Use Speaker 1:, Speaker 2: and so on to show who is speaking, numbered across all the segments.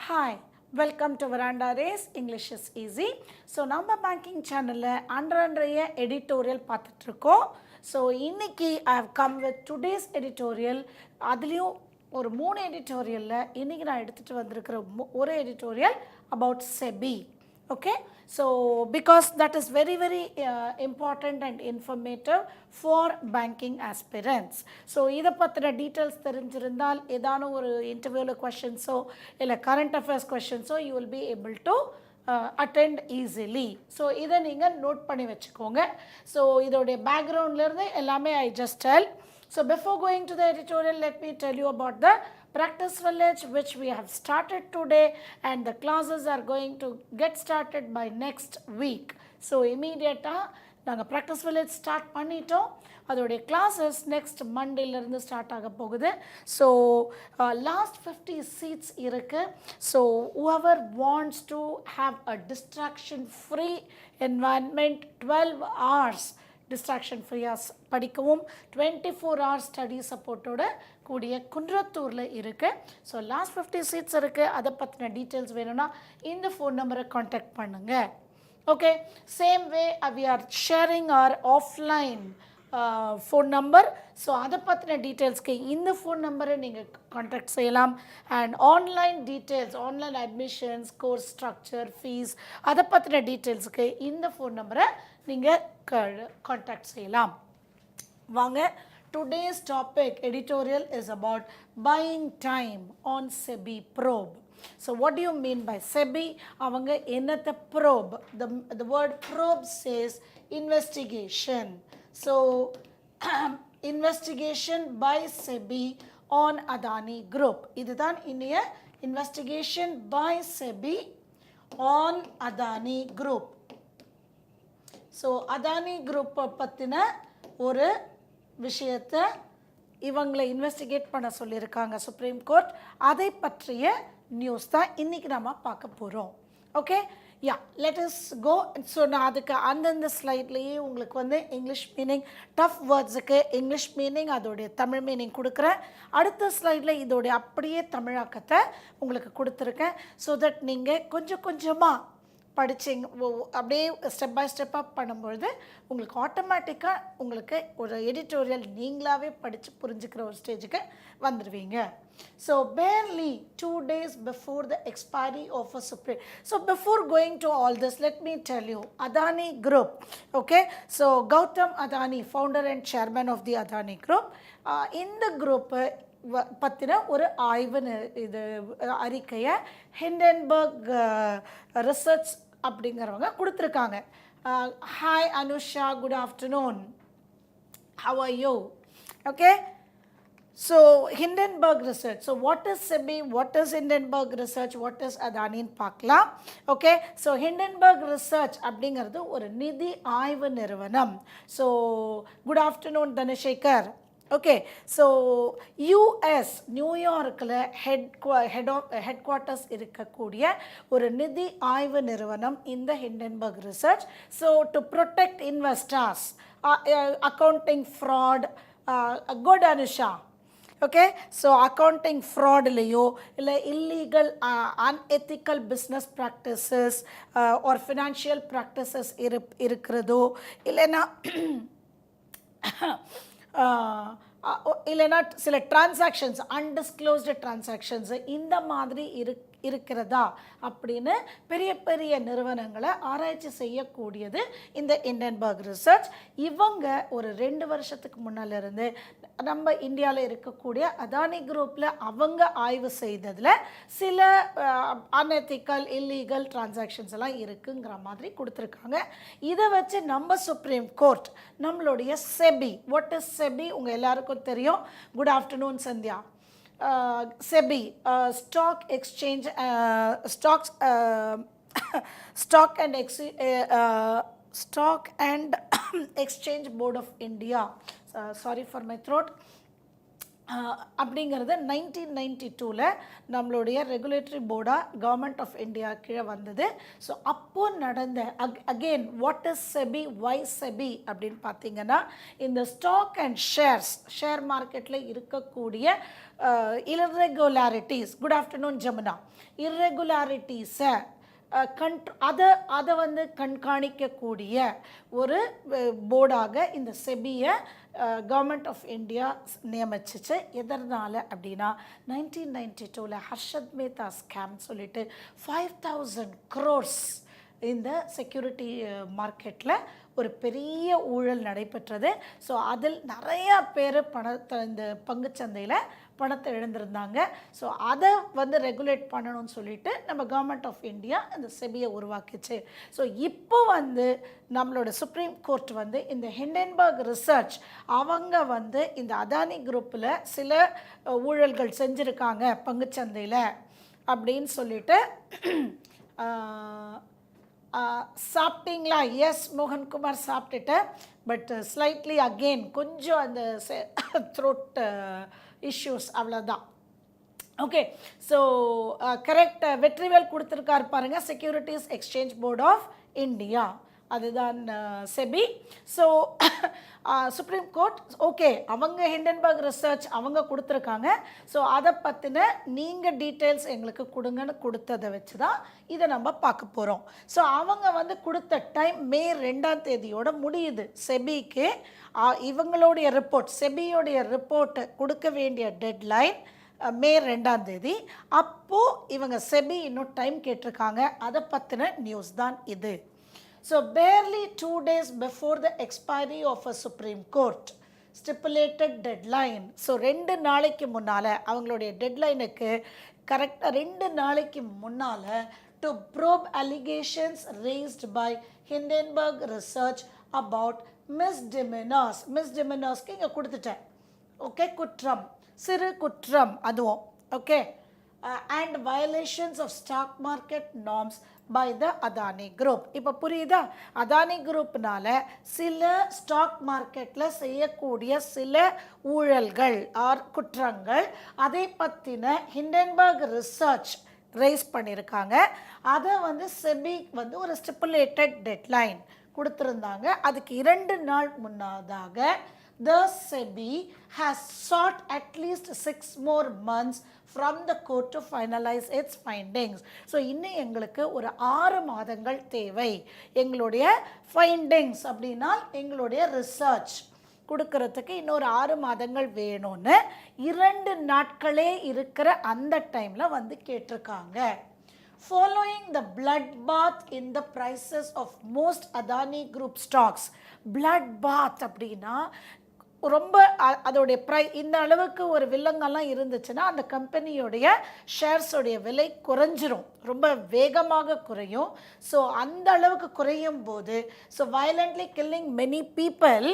Speaker 1: Hi, welcome to Veranda Race, English is Easy. So, நம்ம banking channel அன்றைய editorial பார்த்துட்ருக்கோம். So, இன்னைக்கு I have come with today's editorial. அதுலேயும் ஒரு 3 editorialல இன்னைக்கு நான் எடுத்துகிட்டு வந்திருக்கிற ஒரு editorial about SEBI. Okay, so because that is very important and informative for banking aspirants. So இதை பற்றின டீட்டெயில்ஸ் தெரிஞ்சிருந்தால் ஏதான ஒரு இன்டர்வியூவில் கொஷின்ஸோ இல்லை கரண்ட் அஃபேர்ஸ் கொஷின்ஸோ you will be able to attend easily. So இதை நீங்கள் நோட் பண்ணி வச்சுக்கோங்க. ஸோ இதோடைய பேக்ரவுண்ட்லேருந்து எல்லாமே I just tell. So before going to the editorial, let me tell you about the practice village which we have started today, and the classes are going to get started by next week. So immediately நாங்கள் practice village start பண்ணிட்டோம். அதோடைய classes next Mondayலேருந்து start ஆக போகுது. So last 50 seats இருக்கு. So whoever wants to have a distraction free environment 12 hours distraction ஃப்ரீயாக படிக்கவும் 24 hours study சப்போர்ட்டோட கூடிய குன்றத்தூரில் இருக்குது. ஸோ லாஸ்ட் 50 சீட்ஸ் இருக்குது. அதை பற்றின டீட்டெயில்ஸ் வேணும்னா இந்த ஃபோன் நம்பரை காண்டாக்ட் பண்ணுங்கள். Okay, same way we are sharing our offline phone number. So அதை பற்றின டீட்டெயில்ஸ்க்கு இந்த ஃபோன் நம்பரை நீங்கள் காண்டாக்ட் செய்யலாம். And online details, online admissions, course structure, fees, அதை பற்றின டீட்டெயில்ஸுக்கு இந்த ஃபோன் நம்பரை நீங்கள் காண்டாக்ட் செய்யலாம். வாங்க, today's topic editorial is about buying time on SEBI probe. So what do you mean by SEBI? அவங்க என்னத்தை probe? The word probe says investigation. So investigation by SEBI on Adani Group. இதுதான் இன்றைய investigation by SEBI on Adani Group. So Adani குரூப்பை பற்றின ஒரு விஷயத்தை இவங்களை investigate பண்ண சொல்லியிருக்காங்க சுப்ரீம் கோர்ட். அதை பற்றிய நியூஸ் தான் இன்றைக்கி நம்ம பார்க்க போகிறோம். Okay, yeah, let us go. So நான் அதுக்கு அந்தந்த ஸ்லைட்லேயே உங்களுக்கு வந்து இங்கிலீஷ் மீனிங், டஃப் வேர்ட்ஸுக்கு இங்கிலீஷ் மீனிங், அதோடைய தமிழ் மீனிங் கொடுக்குறேன். அடுத்த ஸ்லைடில் இதோடைய அப்படியே தமிழாக்கத்தை உங்களுக்கு கொடுத்துருக்கேன். ஸோ தட் நீங்கள் கொஞ்சம் கொஞ்சமாக படிச்சிங்க, அப்படியே ஸ்டெப் பை ஸ்டெப்பாக பண்ணும்பொழுது உங்களுக்கு ஆட்டோமேட்டிக்காக உங்களுக்கு ஒரு எடிட்டோரியல் நீங்களாகவே படித்து புரிஞ்சுக்கிற ஒரு ஸ்டேஜுக்கு வந்துடுவீங்க. So barely 2 days before the expiry of a Supreme. So before going to all this, let me tell you, Adani Group, okay, so Gautam Adani, founder and chairman of the Adani Group, இந்த group பற்றின ஒரு ஆய்வு இது அறிக்கையை Hindenburg research அப்படிங்கிறவங்க கொடுத்துருக்காங்க. Hi Anusha, good afternoon, how are you? Okay, so Hindenburg research. So what is SEBI, what is Hindenburg research, what is அதானின்னு பார்க்கலாம். ஓகே, ஸோ ஹிண்டன்பர்க் ரிசர்ச் அப்படிங்கிறது ஒரு நிதி ஆய்வு நிறுவனம். So good afternoon Dhanasekar. Okay, so US நியூயார்க்கில் ஹெட் குவார்ட்டர்ஸ் இருக்கக்கூடிய ஒரு நிதி ஆய்வு நிறுவனம் இந்த Hindenburg research. So to protect investors, accounting fraud, good Anusha. Okay, so accounting ஃப்ராட்லேயோ இல்லை இல்லீகல் அன்எத்திக்கல் பிஸ்னஸ் ப்ராக்டிசஸ் ஒரு ஃபினான்ஷியல் ப்ராக்டிசஸ் இருக்கிறதோ இல்லைன்னா இல்லைன்னா சில டிரான்சாக்ஷன்ஸ், அன்டிஸ்க்ளோஸ்டு டிரான்சாக்ஷன்ஸு இந்த மாதிரி இருக்கிறதா அப்படின்னு பெரிய பெரிய நிறுவனங்களை ஆராய்ச்சி செய்யக்கூடியது இந்த ஹிண்டன்பர்க் ரிசர்ச். இவங்க ஒரு 2 வருஷத்துக்கு முன்னாலிருந்து நம்ம இந்தியாவில் இருக்கக்கூடிய அதானி குரூப்பில் அவங்க ஆய்வு செய்ததில் சில அன்எத்திக்கல் இல்லீகல் டிரான்சாக்ஷன்ஸ் எல்லாம் இருக்குங்கிற மாதிரி கொடுத்துருக்காங்க. இதை வச்சு நம்ம சுப்ரீம் கோர்ட் நம்மளுடைய SEBI, வாட் இஸ் SEBI உங்கள் எல்லாருக்கும் தெரியும். Good afternoon Sandhya. SEBI, stock exchange, stock and exchange board of India. Sorry for my throat. அப்படிங்கிறது 1992ல் நம்மளுடைய ரெகுலேட்டரி போர்டாக கவர்மெண்ட் ஆஃப் இந்தியா கீழே வந்தது. ஸோ அப்போது நடந்த again what is SEBI, why SEBI அப்படின்னு பார்த்தீங்கன்னா, இந்த ஸ்டாக் அண்ட் ஷேர் மார்க்கெட்டில் இருக்கக்கூடிய irregularities, குட் ஆஃப்டர்நூன் ஜமுனா, irregularities-ஐ அதை வந்து கண்காணிக்கக்கூடிய ஒரு போர்டாக இந்த செபியை கவர்மெண்ட் ஆஃப் இந்தியா நியமிச்சிச்சு. எதனால் அப்படின்னா 1992ல் ஹர்ஷத் மேத்தா ஸ்கேம் சொல்லிட்டு 5000 crores இந்த செக்யூரிட்டி மார்க்கெட்டில் ஒரு பெரிய ஊழல் நடைபெற்றது. ஸோ அதில் நிறையா பேர் இந்த பங்குச்சந்தையில் பணத்தை இழந்திருந்தாங்க. ஸோ அதை வந்து ரெகுலேட் பண்ணணும்னு சொல்லிட்டு நம்ம கவர்மெண்ட் ஆஃப் இந்தியா இந்த செபியை உருவாக்கிச்சு. ஸோ இப்போ வந்து நம்மளோட சுப்ரீம் கோர்ட் வந்து இந்த ஹிண்டன்பர்க் ரிசர்ச் அவங்க வந்து இந்த அதானி குரூப்பில் சில ஊழல்கள் செஞ்சுருக்காங்க பங்குச்சந்தையில் அப்படின்னு சொல்லிட்டு சாப்பிட்டீங்களா? எஸ் மோகன்குமார் சாப்பிட்டுட்டேன். பட் ஸ்லைட்லி அகெயின் கொஞ்சம் அந்த த்ரோட் இஷ்யூஸ் அவ்வளோதான். ஓகே, ஸோ கரெக்ட் வெற்றிவேல் கொடுத்துருக்காரு பாருங்கள், securities exchange board of India, அதுதான் SEBI. So supreme court okay, அவங்க ஹிண்டன்பர்க் ரிசர்ச் அவங்க கொடுத்துருக்காங்க. ஸோ அதை பற்றின நீங்கள் டீட்டெயில்ஸ் எங்களுக்கு கொடுங்கன்னு கொடுத்ததை வச்சு தான் இதை நம்ம பார்க்க போகிறோம். ஸோ அவங்க வந்து கொடுத்த டைம் மே 2 முடியுது. செபிக்கு இவங்களுடைய ரிப்போர்ட், செபியோடைய ரிப்போர்ட்டை கொடுக்க வேண்டிய டெட்லைன் மே 2. அப்போது இவங்க செபி இன்னும் டைம் கேட்டிருக்காங்க. அதை பற்றின நியூஸ் தான் இது. So barely 2 days before the expiry of a Supreme Court stipulated deadline. So 2 நாளைக்கு முன்னால் அவங்களுடைய டெட்லைனுக்கு கரெக்டாக 2 நாளைக்கு முன்னால் to probe allegations raised by Hindenburg Research about misdemeanors இங்கே கொடுத்துட்டேன். ஓகே, குற்றம், சிறு குற்றம் அதுவும். Okay, and violations of stock market norms by the Adani Group. இப்போ புரியுதா? அதானி குரூப்னால சில ஸ்டாக் மார்க்கெட்டில் செய்யக்கூடிய சில ஊழல்கள் ஆர் குற்றங்கள், அதை பற்றின ஹிண்டன்பர்க் ரிசர்ச் ரைஸ் பண்ணியிருக்காங்க. அதை வந்து செபி வந்து ஒரு ஸ்டிப்புலேட்டட் டெட்லைன் கொடுத்துருந்தாங்க. அதுக்கு 2 நாள் முன்னதாக the SEBI has sought at least 6 more months from the court to finalize its findings. So இன்னும் எங்களுக்கு ஒரு 6 மாதங்கள் தேவை எங்களுடைய ஃபைண்டிங்ஸ் அப்படின்னா எங்களுடைய ரிசர்ச் கொடுக்கறதுக்கு இன்னொரு 6 மாதங்கள் வேணும்னு 2 நாட்களே இருக்கிற அந்த டைமில் வந்து கேட்டிருக்காங்க. Following the bloodbath in the prices of most Adani Group stocks. bloodbath அப்படின்னா ரொம்ப அதோடைய இந்த அளவுக்கு ஒரு வில்லங்கெல்லாம் இருந்துச்சுன்னா அந்த கம்பெனியோடைய ஷேர்ஸோடைய விலை குறைஞ்சிரும், ரொம்ப வேகமாக குறையும். ஸோ அந்த அளவுக்கு குறையும் போது so violently killing many people.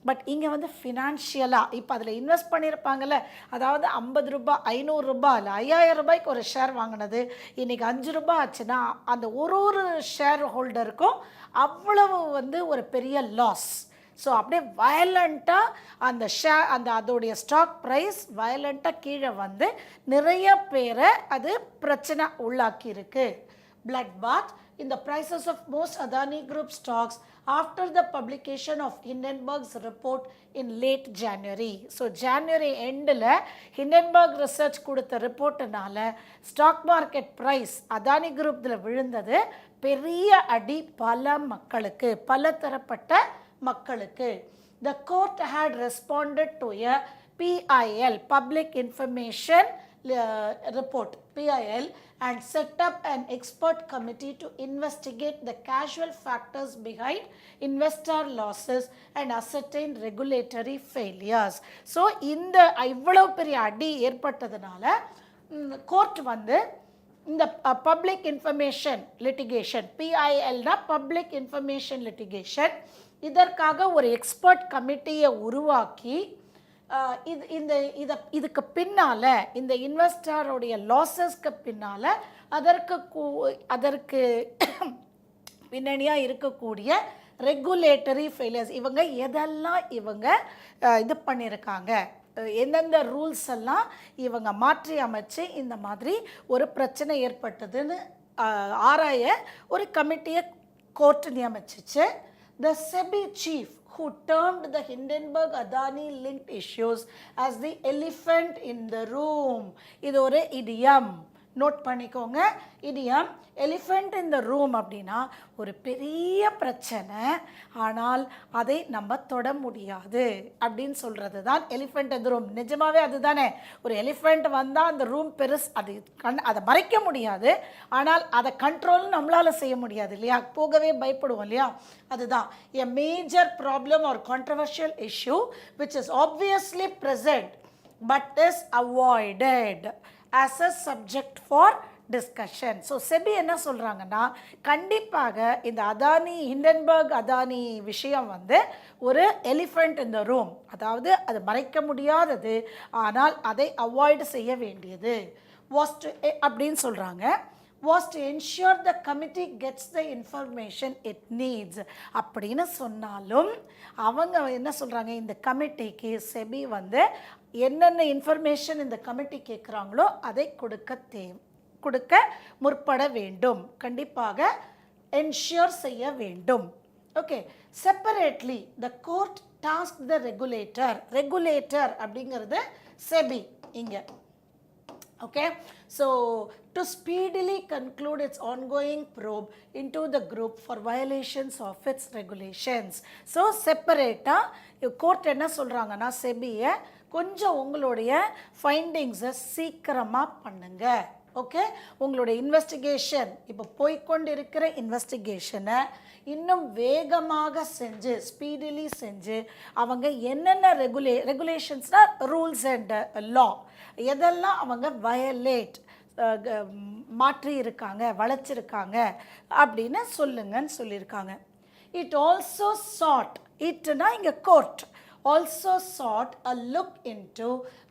Speaker 1: But இங்கே வந்து ஃபினான்ஷியலாக இப்போ அதில் இன்வெஸ்ட் பண்ணியிருப்பாங்கல்ல, அதாவது 50 ரூபாய் 500 ரூபாய் இல்லை 5000 ரூபாய்க்கு ஒரு ஷேர் வாங்கினது இன்றைக்கி 5 ரூபாய் ஆச்சுன்னா அந்த ஒரு ஷேர் ஹோல்டருக்கும் அவ்வளவு வந்து ஒரு பெரிய லாஸ். ஸோ அப்படியே வயலண்ட்டாக அதோடைய ஸ்டாக் ப்ரைஸ் வயலண்ட்டாக கீழே வந்து நிறைய பேரை அது பிரச்சனை உள்ளாக்கியிருக்கு. bloodbath in the prices of most Adani Group stocks after the publication of Hindenburg's report in late January. So January எண்டில் ஹிண்டன்பர்க் ரிசர்ச் கொடுத்த ரிப்போர்ட்டுனால ஸ்டாக் மார்க்கெட் ப்ரைஸ் அதானி குரூப்பில் விழுந்தது பெரிய அடி பல மக்களுக்கு, பல தரப்பட்ட மக்களுக்கு. The court had responded to a PIL, Public Information Report, PIL, and set up an expert committee to investigate the causal factors behind investor losses and ascertain regulatory failures. So இந்த இவ்வளவு பெரிய அடி ஏற்பட்டதுனால கோர்ட் வந்து இந்த public information litigation, PILனா public information litigation, இதற்காக ஒரு expert கமிட்டியை உருவாக்கி இதுக்கு பின்னால் இந்த இன்வெஸ்டருடைய லாஸஸ்க்கு பின்னால் அதற்கு பின்னணியாக இருக்கக்கூடிய ரெகுலேட்டரி ஃபெயிலியர்ஸ் இவங்க எதெல்லாம் இது பண்ணியிருக்காங்க எந்தெந்த ரூல்ஸ் எல்லாம் இவங்க மாற்றி அமைச்சு இந்த மாதிரி ஒரு பிரச்சனை ஏற்பட்டதுன்னு ஆராய ஒரு கமிட்டியை court நியமிச்சிச்சு. The SEBI chief who termed the Hindenburg Adani linked issues as the elephant in the room. இது ஒரு idiom. நோட் பண்ணிக்கோங்க. இடியம் எலிஃபெண்ட் இன் த ரூம் அப்படின்னா ஒரு பெரிய பிரச்சனை, ஆனால் அதை நம்ம தொட முடியாது அப்படின்னு சொல்கிறது தான் எலிஃபெண்ட் இன் த ரூம். நிஜமாகவே அதுதானே, ஒரு எலிஃபெண்ட் வந்தால் அந்த ரூம் பெருசு, அது அதை மறைக்க முடியாது, ஆனால் அதை கண்ட்ரோல் நம்மளால் செய்ய முடியாது இல்லையா, போகவே பயப்படுவோம் இல்லையா, அதுதான் எ major problem R controversial issue which is obviously present but is avoided as a subject for discussion. So SEBI என்ன சொல்கிறாங்கன்னா, கண்டிப்பாக இந்த அதானி ஹிண்டன்பர்க் அதானி விஷயம் வந்து ஒரு எலிஃபெண்ட் இன் த ரூம், அதாவது அது மறைக்க முடியாதது, ஆனால் அதை அவாய்டு செய்ய வேண்டியது அப்படின்னு சொல்கிறாங்க. was to ensure the committee gets the information it needs அப்படின்னு சொன்னாலும் அவங்க என்ன சொல்கிறாங்க, இந்த கமிட்டிக்கு செபி வந்து என்னென்ன இன்ஃபர்மேஷன் இந்த கமிட்டி கேட்குறாங்களோ அதை கொடுக்க முற்பட வேண்டும், கண்டிப்பாக என்ஷூர் செய்ய வேண்டும். Okay, separately the court task the regulator அப்படிங்கிறது செபி இங்கே. Okay, so to speedily conclude its ongoing probe into the group for violations of its regulations. So separate court என்ன சொல்றாங்கன்னா, செபியை கொஞ்சம் உங்களுடைய ஃபைண்டிங்ஸை சீக்கிரமாக பண்ணுங்க. ஓகே, உங்களுடைய இன்வெஸ்டிகேஷன் இப்போ போய்கொண்டு இருக்கிற இன்வெஸ்டிகேஷனை இன்னும் வேகமாக செஞ்சு ஸ்பீடிலி செஞ்சு அவங்க என்னென்ன ரெகுலேஷன்ஸ்னால் ரூல்ஸ் அண்ட் லா எதெல்லாம் அவங்க வயலேட் மாற்றி இருக்காங்க, வளைச்சிருக்காங்க அப்படின்னு சொல்லுங்கன்னு சொல்லியிருக்காங்க. இட் ஆல்சோ சாட், இட்னா இங்கே court also sought a look into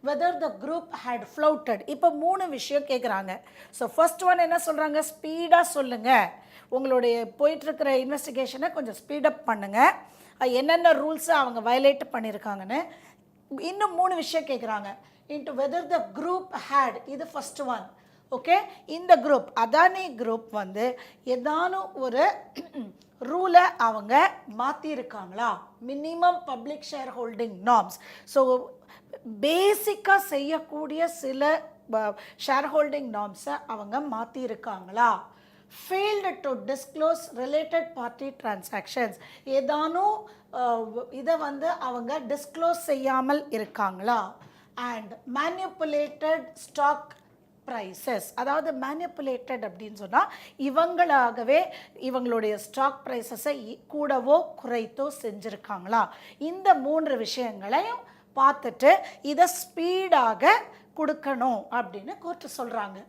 Speaker 1: whether the group had flouted. இப்போ 3 விஷயம் கேட்குறாங்க. ஸோ ஃபர்ஸ்ட் ஒன் என்ன சொல்கிறாங்க, ஸ்பீடாக சொல்லுங்கள், உங்களுடைய போயிட்டுருக்கிற இன்வெஸ்டிகேஷனை கொஞ்சம் ஸ்பீடப் பண்ணுங்கள், என்னென்ன ரூல்ஸை அவங்க வயலேட் பண்ணியிருக்காங்கன்னு. இன்னும் 3 விஷயம் கேட்குறாங்க. into whether the group had, இது ஃபர்ஸ்ட் ஒன். ஓகே, இந்த குரூப் அதானி குரூப் வந்து ஏதானும் ஒரு ரூலை அவங்க மாற்றிருக்காங்களா, minimum public shareholding norms. So பேசிக்காக செய்யக்கூடிய சில ஷேர் ஹோல்டிங் நார்ம்ஸை அவங்க மாற்றிருக்காங்களா, failed to disclose related party transactions, ஏதானும் இதை வந்து அவங்க டிஸ்க்ளோஸ் செய்யாமல் இருக்காங்களா, அண்ட் மேனிப்புலேட்டட் ஸ்டாக் ப்ரைஸஸ், அதாவது மேனிப்புலேட்டட் அப்படின்னு சொன்னால் இவங்களாகவே இவங்களுடைய ஸ்டாக் ப்ரைஸஸை கூடவோ குறைத்தோ செஞ்சுருக்காங்களா. இந்த 3 விஷயங்களையும் பார்த்துட்டு இதை ஸ்பீடாக கொடுக்கணும் அப்படின்னு கோர்ட்டு சொல்கிறாங்க.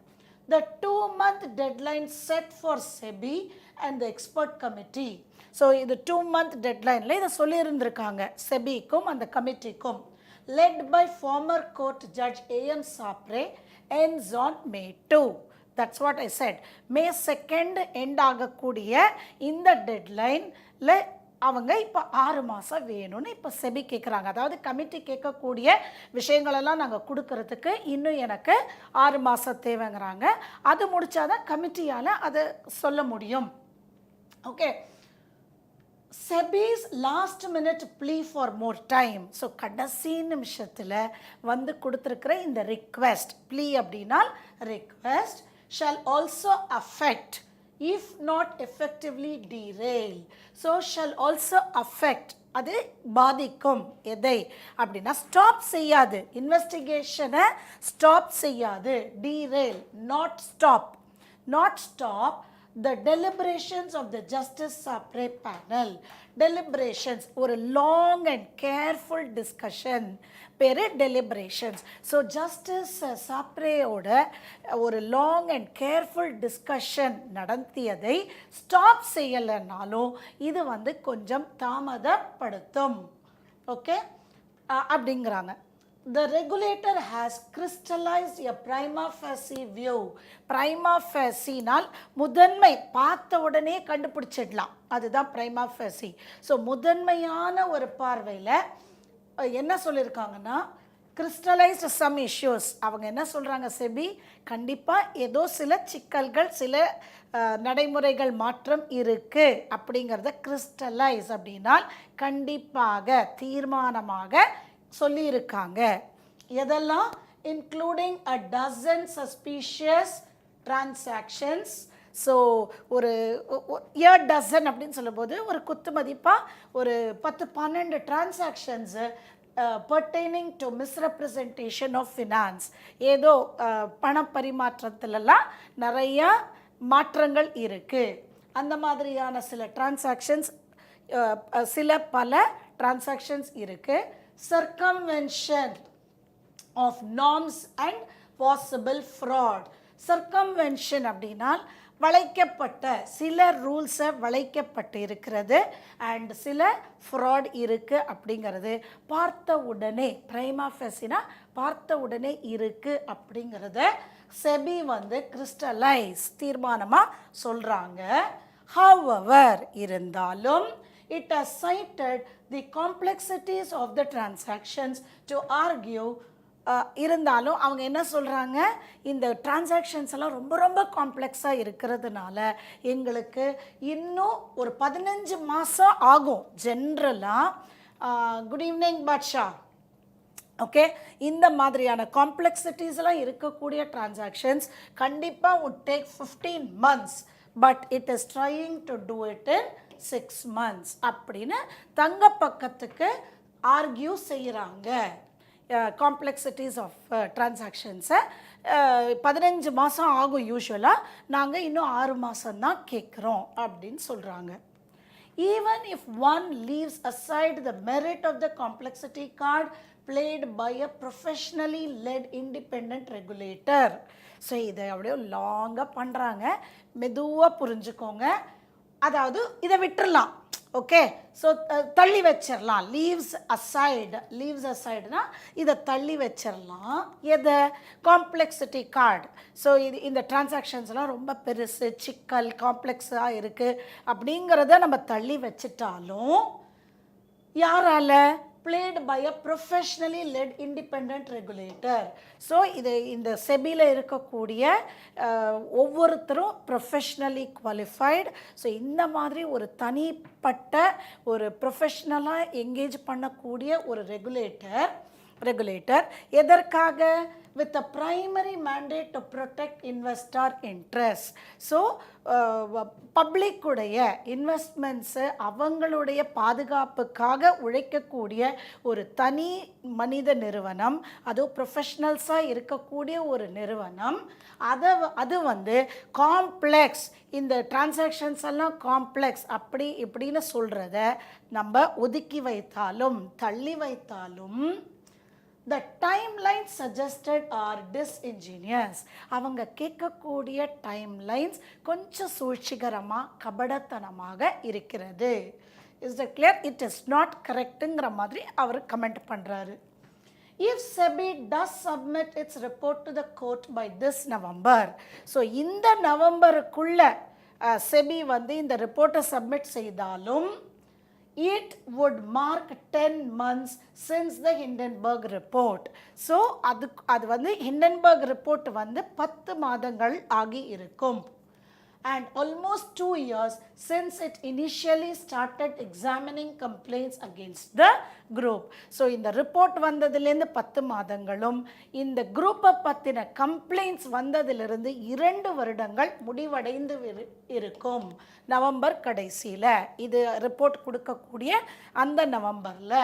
Speaker 1: The 2-month deadline set for SEBI and the expert committee. So இது 2-month deadlineல இதை சொல்லியிருந்திருக்காங்க செபிக்கும் அந்த கமிட்டிக்கும். led by former court judge A.M. Sapre ends on May 2. That's what I said. May 2nd end ஆகக்கூடிய இந்த டெட்லைனில் அவங்க இப்போ 6 மாதம் வேணும்னு இப்போ செபி கேட்குறாங்க. அதாவது கமிட்டி கேட்கக்கூடிய விஷயங்களெல்லாம் நாங்கள் கொடுக்கறதுக்கு இன்னும் எனக்கு 6 மாதம் தேவைங்கிறாங்க. அது முடித்தாதான் கமிட்டியால் அதை சொல்ல முடியும். Okay, SEBI's last minute plea for more time. So கடைசி நிமிஷத்தில் வந்து கொடுத்துருக்கிற இந்த ரிக்வெஸ்ட், ப்ளீ அப்படின்னா request, shall also affect if not effectively derail. So shall also affect, அது பாதிக்கும் எதை அப்படின்னா ஸ்டாப் செய்யாது, இன்வெஸ்டிகேஷனை ஸ்டாப் செய்யாது. Derail, not stop the deliberations of the Justice Sapre panel. Deliberations, ஒரு long and careful discussion பேர் deliberations. So Justice சாப்ரேயோட ஒரு long and careful discussion நடத்தியதை ஸ்டாப் செய்யலைனாலும் இது வந்து கொஞ்சம் தாமதப்படுத்தும். ஓகே அப்படிங்கிறாங்க. The regulator has crystallized a prima facie view. Prima facie னால் முதன்மை, பார்த்த உடனே கண்டுபிடிச்சிடலாம், அதுதான் prima facie. ஸோ முதன்மையான ஒரு பார்வையில் என்ன சொல்லியிருக்காங்கன்னா, கிறிஸ்டலைஸ்ட் சம் இஷ்யூஸ். அவங்க என்ன சொல்கிறாங்க, செபி கண்டிப்பாக ஏதோ சில சிக்கல்கள், சில நடைமுறைகள் மாற்றம் இருக்குது அப்படிங்கிறத கிறிஸ்டலைஸ் அப்படின்னால் கண்டிப்பாக தீர்மானமாக சொல்லியிருக்காங்க. எதெல்லாம்? Including a dozen suspicious transactions. So ஒரு டசன் அப்படின்னு சொல்லும்போது ஒரு குத்து மதிப்பாக ஒரு 10-12 transactions pertaining to misrepresentation of finance. ஏதோ பண பரிமாற்றத்திலலாம் நிறையா மாற்றங்கள் இருக்குது. அந்த மாதிரியான சில டிரான்சாக்ஷன்ஸ், பல டிரான்சாக்ஷன்ஸ் இருக்குது. circumvention of norms and possible fraud. circumvention அப்படின்னால் வளைக்கப்பட்ட, சில ரூல்ஸை வளைக்கப்பட்டு இருக்கிறது அண்ட் சில ஃப்ராட் இருக்குது அப்படிங்கிறது பார்த்த உடனே, பிரைமா ஃபெசினா பார்த்த உடனே இருக்குது அப்படிங்கிறத செபி வந்து கிறிஸ்டலைஸ் தீர்மானமாக சொல்கிறாங்க. ஹவெவர் இருந்தாலும் it has cited the complexities of the transactions to argue. இருந்தாலும் அவங்க என்ன சொல்கிறாங்க, இந்த டிரான்சாக்ஷன்ஸ் எல்லாம் ரொம்ப ரொம்ப காம்ப்ளெக்ஸாக இருக்கிறதுனால எங்களுக்கு இன்னும் ஒரு 15 மாதம் ஆகும். ஜென்ரலாக குட் ஈவினிங் பாட்ஷா, ஓகே, இந்த மாதிரியான காம்ப்ளெக்சிட்டிஸ்லாம் இருக்கக்கூடிய டிரான்சாக்ஷன்ஸ் கண்டிப்பாக would take 15 months, but it is trying to do it in 6 months அப்படின்னு தங்க பக்கத்துக்கு ஆர்கியூ செய்கிறாங்க. காம்ப்ளெக்சிட்டிஸ் ஆஃப் டிரான்சாக்ஷன்ஸை 15 மாதம் ஆகும் யூஸ்வலாக, நாங்கள் இன்னும் 6 மாதம்தான் கேட்குறோம் அப்படின்னு சொல்கிறாங்க. Even if one leaves aside the merit of the complexity card played by a professionally led independent regulator. So இதை அப்படியே லாங்காக பண்ணுறாங்க, மெதுவாக புரிஞ்சுக்கோங்க. அதாவது இதை விட்டுடலாம், ஓகே, ஸோ தள்ளி வச்சிடலாம். லீவ்ஸ் அசைடுனா இதை தள்ளி வச்சிடலாம். எதை? Complexity card. ஸோ இந்த டிரான்சாக்ஷன்ஸ்லாம் ரொம்ப பெருசு, சிக்கல், காம்ப்ளெக்ஸாக இருக்குது அப்படிங்கிறத நம்ம தள்ளி வச்சிட்டாலும் யாரால? played by a professionally led independent regulator. So இந்த செபியில் இருக்கக்கூடிய ஒவ்வொருத்தரும் ப்ரொஃபஷ்னலி குவாலிஃபைடு. ஸோ இந்த மாதிரி ஒரு தனிப்பட்ட ஒரு ப்ரொஃபஷ்னலாக எங்கேஜ் பண்ணக்கூடிய ஒரு ரெகுலேட்டர் எதற்காக? with a primary mandate to protect investor interest. So பப்ளிக்குடைய இன்வெஸ்ட்மெண்ட்ஸு அவங்களுடைய பாதுகாப்புக்காக உழைக்கக்கூடிய ஒரு தனி மனித நிறுவனம், அதுவும் ப்ரொஃபஷ்னல்ஸாக இருக்கக்கூடிய ஒரு நிறுவனம், அது வந்து காம்ப்ளெக்ஸ், இந்த டிரான்சாக்ஷன்ஸ் எல்லாம் காம்ப்ளெக்ஸ் அப்படி இப்படின்னு சொல்கிறத நம்ம ஒதுக்கி வைத்தாலும் தள்ளி வைத்தாலும் the timelines suggested are disingenuous. அவங்க கேட்கக்கூடிய டைம்லைன்ஸ் கொஞ்சம் சூழ்ச்சிகரமாக, கபடத்தனமாக இருக்கிறது. Is the clear? It is not கரெக்டுங்கிற மாதிரி அவர் கமெண்ட் பண்ணுறாரு. if SEBI does submit its report to the court by this November, so இந்த நவம்பருக்குள்ள செபி வந்து இந்த ரிப்போர்ட்டை சப்மிட் செய்தாலும் it would mark 10 months since the Hindenburg report. So அது வந்து Hindenburg report வந்து 10 மாதங்கள் ஆகி இருக்கும். and almost 2 years since it initially started examining complaints against the group. So இந்த ரிப்போர்ட் வந்ததுலேருந்து 10 மாதங்களும் இந்த குரூப்பை பற்றின கம்ப்ளைண்ட்ஸ் வந்ததிலிருந்து 2 வருடங்கள் முடிவடைந்து இருக்கும். நவம்பர் கடைசியில் இது ரிப்போர்ட் கொடுக்கக்கூடிய அந்த நவம்பரில்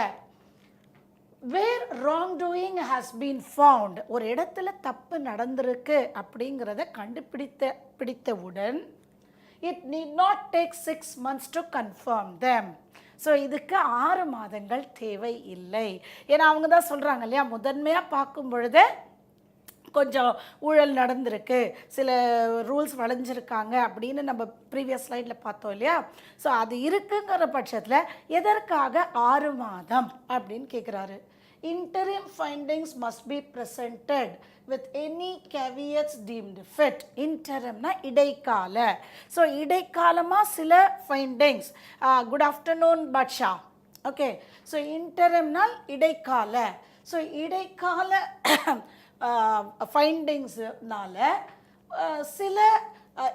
Speaker 1: where wrongdoing has been found, ஒரு இடத்துல தப்பு நடந்திருக்கு அப்படிங்கிறத பிடித்தவுடன் it need not take 6 months to confirm them. So இதுக்கு 6 மாதங்கள் தேவை இல்லை. ஏன்னா அவங்க தான் சொல்கிறாங்க இல்லையா, முதன்மையாக பார்க்கும் பொழுது கொஞ்சம் ஊழல் நடந்திருக்கு, சில ரூல்ஸ் வளைஞ்சிருக்காங்க அப்படின்னு நம்ம ப்ரீவியஸ் ஸ்லைடில் பார்த்தோம் இல்லையா. ஸோ அது இருக்குங்கிற பட்சத்தில் எதற்காக 6 மாதம் அப்படின்னு கேட்குறாரு. interim findings must be presented with any caveats deemed fit. interimனா இடைக்கால. ஸோ இடைக்காலமாக சில findings. Good afternoon Badsha. Okay, so interimனால் இடைக்கால. ஸோ இடைக்கால ஃபைண்டிங்ஸ்னால சில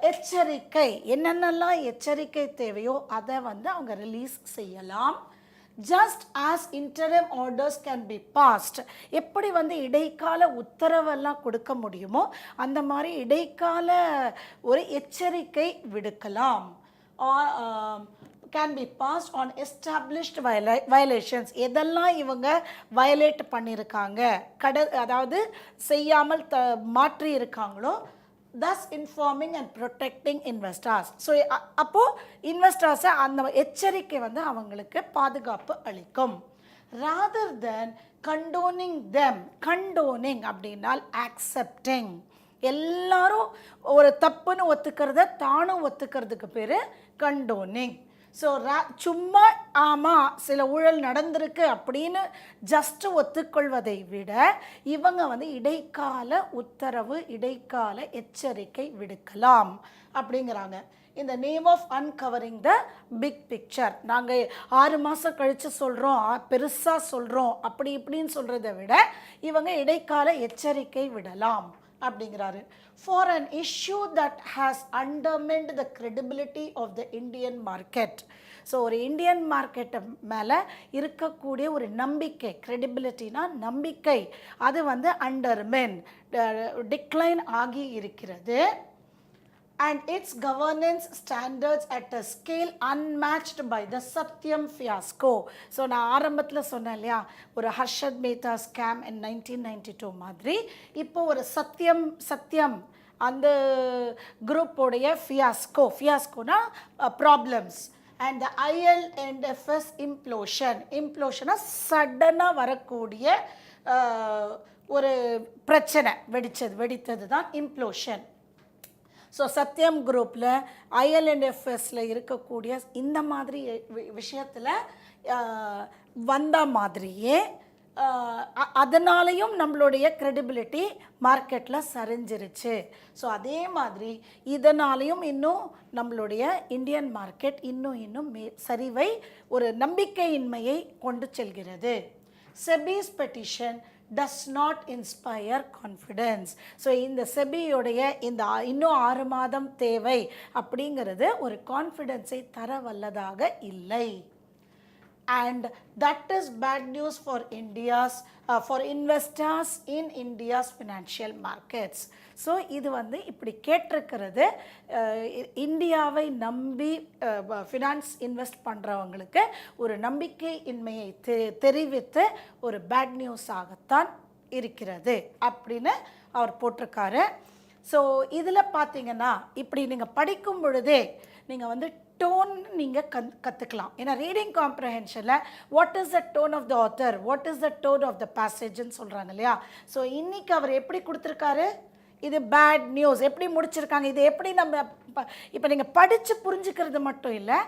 Speaker 1: எச்சரிக்கை என்னென்னலாம் எச்சரிக்கை தேவையோ அதை வந்து அவங்க ரிலீஸ் செய்யலாம். Just as interim orders can be passed, எப்படி வந்து இடைக்கால உத்தரவெல்லாம் கொடுக்க முடியுமோ அந்த மாதிரி இடைக்கால ஒரு எச்சரிக்கை விடுக்கலாம். Can be passed on established violations, எதெல்லாம் இவங்க வயலேட் பண்ணியிருக்காங்க, அதாவது செய்யாமல் மாற்றி இருக்காங்களோ, thus informing and protecting investors. So அப்போது இன்வெஸ்டர்ஸை அந்த எச்சரிக்கை வந்து அவங்களுக்கு பாதுகாப்பு அளிக்கும். rather than condoning them, condoning அப்படின்னால் accepting, எல்லாரும் ஒரு தப்புன்னு ஒத்துக்கிறத தானும் ஒத்துக்கிறதுக்கு பேர் கண்டோனிங். ஸோ சும்மா ஆமாம் சில ஊழல் நடந்திருக்கு அப்படின்னு ஜஸ்ட்டு ஒத்துக்கொள்வதை விட இவங்க வந்து இடைக்கால உத்தரவு இடைக்கால எச்சரிக்கை விடுக்கலாம் அப்படிங்கிறாங்க. இந்த name of uncovering the big picture, நாங்கள் 6 மாதம் கழித்து சொல்கிறோம், பெருசாக சொல்கிறோம், அப்படி இப்படின்னு சொல்கிறத விட இவங்க இடைக்கால எச்சரிக்கை விடலாம் அப்படிங்கிறாரு. For an issue that has undermined the credibility of the Indian market. So ஒரு இந்தியன் மார்க்கெட்டு மேலே இருக்கக்கூடிய ஒரு நம்பிக்கை, credibilityனா நம்பிக்கை, அது வந்து undermine, டிக்ளைன் ஆகி இருக்கிறது. And its governance standards at a scale unmatched by the Satyam fiasco. So நான் ஆரம்பத்தில் சொன்னேன் இல்லையா, ஒரு ஹர்ஷத் மேத்தா ஸ்கேம் in 1992 மாதிரி இப்போ ஒரு சத்யம் அந்த குரூப்போடைய ஃபியாஸ்கோனா ப்ராப்ளம்ஸ், அண்ட் த IL&FS இம்ப்ளோஷனா சடனாக வரக்கூடிய ஒரு பிரச்சனை வெடித்தது தான் இம்ப்ளோஷன். ஸோ சத்யம் குரூப்பில் IL&FSல இருக்கக்கூடிய இந்த மாதிரி விஷயத்தில் வந்த மாதிரியே அதனாலையும் நம்மளுடைய credibility மார்க்கெட்டில் சரிஞ்சிருச்சு. ஸோ அதே மாதிரி இதனாலையும் இன்னும் நம்மளுடைய இந்தியன் மார்க்கெட் இன்னும் சரிவை ஒரு நம்பிக்கையின்மையை கொண்டு செல்கிறது. SEBI's petition does not inspire confidence. So இந்த செபியோடைய இந்த இன்னும் 6 மாதம் தேவை அப்படிங்கிறது ஒரு கான்ஃபிடென்ஸை தர வல்லதாக இல்லை. And that is bad news for for investors in India's financial markets. So இது வந்து இப்படி கேட்டிருக்கிறது இந்தியாவை நம்பி ஃபினான்ஸ் இன்வெஸ்ட் பண்ணுறவங்களுக்கு ஒரு நம்பிக்கை இன்மையை தெரிவித்து ஒரு பேட் நியூஸாகத்தான் இருக்கிறது அப்படின்னு அவர் போட்டிருக்காரு. ஸோ இதில் பார்த்தீங்கன்னா இப்படி நீங்கள் படிக்கும் பொழுதே நீங்கள் வந்து டோன் நீங்கள் கற்றுக்கலாம். ஏன்னா ரீடிங் காம்ப்ரஹென்ஷனில் what is the tone of the author, what is the tone of the பேசேஜ்னு சொல்கிறாங்க இல்லையா. ஸோ இன்றைக்கி அவர் எப்படி கொடுத்துருக்காரு, இது பேட் நியூஸ் எப்படி முடிச்சிருக்காங்க, இது எப்படி நம்ம இப்போ நீங்கள் படித்து புரிஞ்சுக்கிறது மட்டும் இல்லை,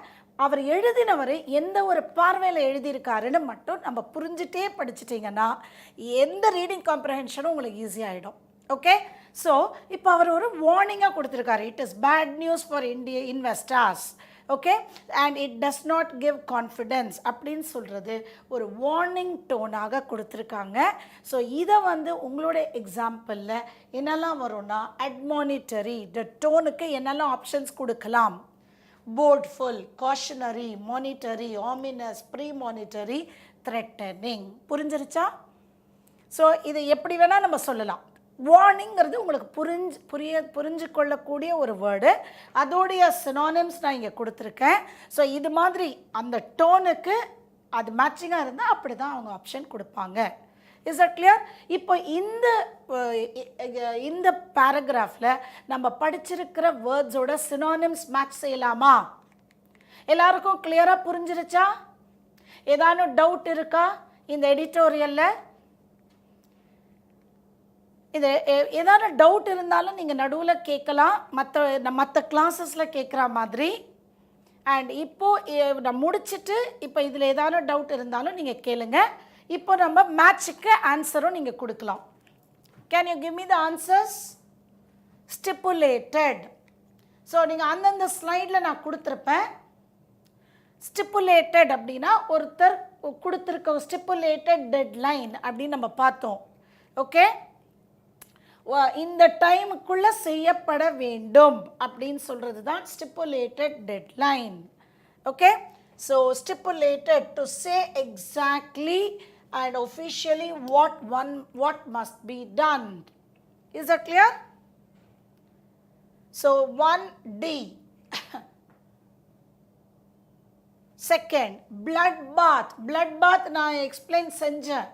Speaker 1: அவர் எழுதினவர் எந்த ஒரு பார்வையில் எழுதியிருக்காருன்னு மட்டும் நம்ம புரிஞ்சுட்டே படிச்சிட்டிங்கன்னா எந்த ரீடிங் காம்ப்ரஹென்ஷனும் உங்களுக்கு ஈஸியாகிடும். ஓகே, ஸோ இப்போ அவர் ஒரு வார்னிங்காக கொடுத்துருக்காரு, it is bad news for இந்திய investors. Okay, and it does not give confidence அப்படின்னு சொல்கிறது ஒரு வார்னிங் டோனாக கொடுத்துருக்காங்க. ஸோ இதை வந்து உங்களுடைய எக்ஸாம்பிளில் என்னெல்லாம் வரும்னா அட்மானிட்டரி, த டோனுக்கு என்னெல்லாம் ஆப்ஷன்ஸ் கொடுக்கலாம், portentful, cautionary, monitory, ominous, premonitory, threatening. புரிஞ்சிருச்சா? ஸோ இதை எப்படி வேணால் நம்ம சொல்லலாம். வார்னிங்கிறது உங்களுக்கு புரிஞ்சு கொள்ளக்கூடிய ஒரு வேர்டு, அதோடைய சினானிம்ஸ் நான் இங்கே கொடுத்துருக்கேன். ஸோ இது மாதிரி அந்த டோனுக்கு அது மேட்சிங்காக இருந்தால் அப்படி தான் அவங்க ஆப்ஷன் கொடுப்பாங்க. Is that clear? இப்போ இந்த பேராகிராஃபில் நம்ம படிச்சிருக்கிற வேர்ட்ஸோட சினானிம்ஸ் மேட்ச் செய்யலாமா? எல்லாருக்கும் கிளியராக புரிஞ்சிருச்சா? ஏதானும் டவுட் இருக்கா இந்த எடிட்டோரியலில்? இது ஏதாவது டவுட் இருந்தாலும் நீங்கள் நடுவில் கேட்கலாம், மற்ற கிளாஸஸில் கேட்குற மாதிரி. அண்ட் இப்போது நான் முடிச்சுட்டு இப்போ இதில் ஏதாவது டவுட் இருந்தாலும் நீங்கள் கேளுங்க. இப்போ நம்ம மேட்சுக்கு ஆன்சரும் நீங்கள் கொடுக்கலாம். Can you give me the answers? Stipulated. So நீங்கள் அந்தந்த ஸ்லைடில் நான் கொடுத்துருப்பேன். ஸ்டிப்புலேட்டட் அப்படின்னா ஒருத்தர் கொடுத்துருக்க ஸ்டிப்புலேட்டட் டெட்லைன் அப்படின்னு நம்ம பார்த்தோம். ஓகே, இந்த டைமுக்குள்ளே செய்யப்பட வேண்டும் அப்படின்னு சொல்கிறது தான் stipulated deadline. Okay, so stipulated to say exactly and officially what must be done. Is that clear? So 1D. Second, blood bath. Blood bath நான் explain செஞ்சேன்.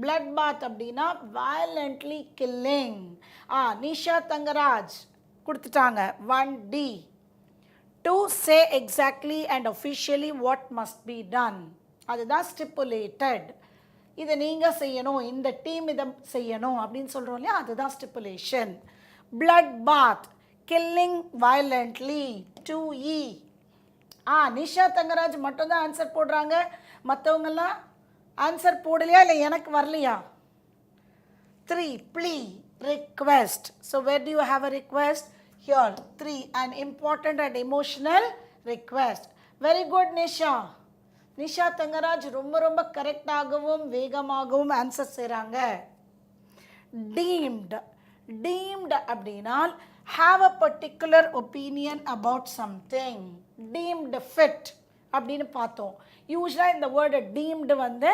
Speaker 1: blood bath அப்படின்னா violently killing. நிஷா தங்கராஜ் கொடுத்துட்டாங்க 1D. To say exactly and officially what must be done. அதுதான் stipulated. இதை நீங்கள் செய்யணும், இந்த team இதை செய்யணும் அப்படின்னு சொல்கிறோம் இல்லையா, அதுதான் stipulation. Bloodbath, killing violently, 2E. Nisha Thangaraj மட்டும்தான் ஆன்சர் போடுறாங்க, மற்றவங்கெல்லாம் ஆன்சர் போடலையா இல்லை எனக்கு வரலையா? 3, plea, request. So where do you have a request? Here, 3, an important and emotional request. Very good, Nisha. Nisha Thangaraj ரொம்ப கரெக்டாகவும் வேகமாகவும் ஆன்சர் செய்கிறாங்க. டீம்டு. டீம்டு அப்படின்னால் have a particular opinion about something. deemed fit அப்படின்னு பார்த்தோம். யூஸ்வலாக இந்த வேர்டு டீம்டு வந்து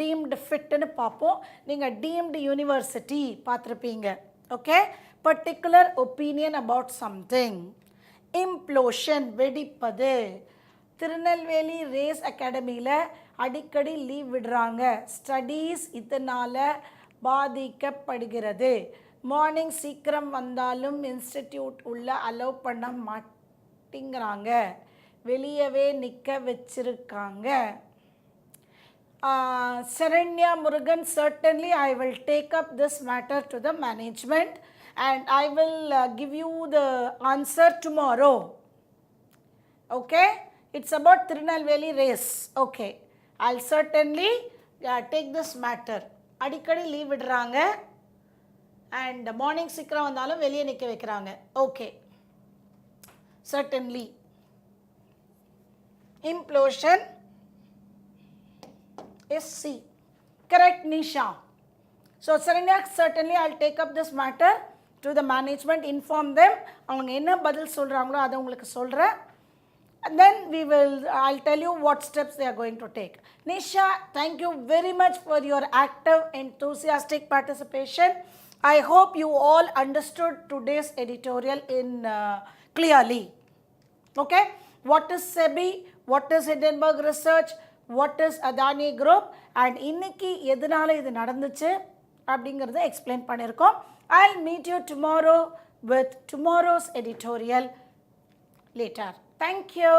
Speaker 1: டீம்டு ஃபிட்னு பார்ப்போம். நீங்கள் டீம்டு யூனிவர்சிட்டி பார்த்துருப்பீங்க. Okay, particular opinion about something. Implosion, வெடிப்பது. திருநெல்வேலி ரேஸ் அகாடமியில் அடிக்கடி லீவ் விடுறாங்க, ஸ்டடீஸ் இதனால் பாதிக்கப்படுகிறது. மார்னிங் சீக்கிரம் வந்தாலும் இன்ஸ்டிடியூட் உள்ள அலோவ் பண்ண மாட்டேங்கிறாங்க, வெளியவே நிற்க வச்சிருக்காங்க. Saranya Murugan, certainly I will take up this matter to the management and I will give you the answer tomorrow. Okay? It's about Tirunelveli race. Okay, I'll certainly take this matter. அடிக்கடி leave விடுறாங்க and morning சீக்கிரம் வந்தாலும் வெளியே நிற்க வைக்கிறாங்க. Okay, certainly. Implosion is C. Correct, Nisha. So Saranya, certainly I'll take up this matter to the management, inform them. அவங்க என்ன பதில் சொல்கிறாங்களோ அதை உங்களுக்கு சொல்கிறேன். And then I'll tell you what steps they are going to take. Nisha, thank you very much for your active, enthusiastic participation. I hope you all understood today's editorial clearly. Okay? What is SEBI? What is Hindenburg Research? What is Adani Group? And இன்னைக்கு எதனால இது நடந்துச்சு அப்படிங்கறத explain பண்ணிருக்கோம். I'll meet you tomorrow with tomorrow's editorial later. Thank you.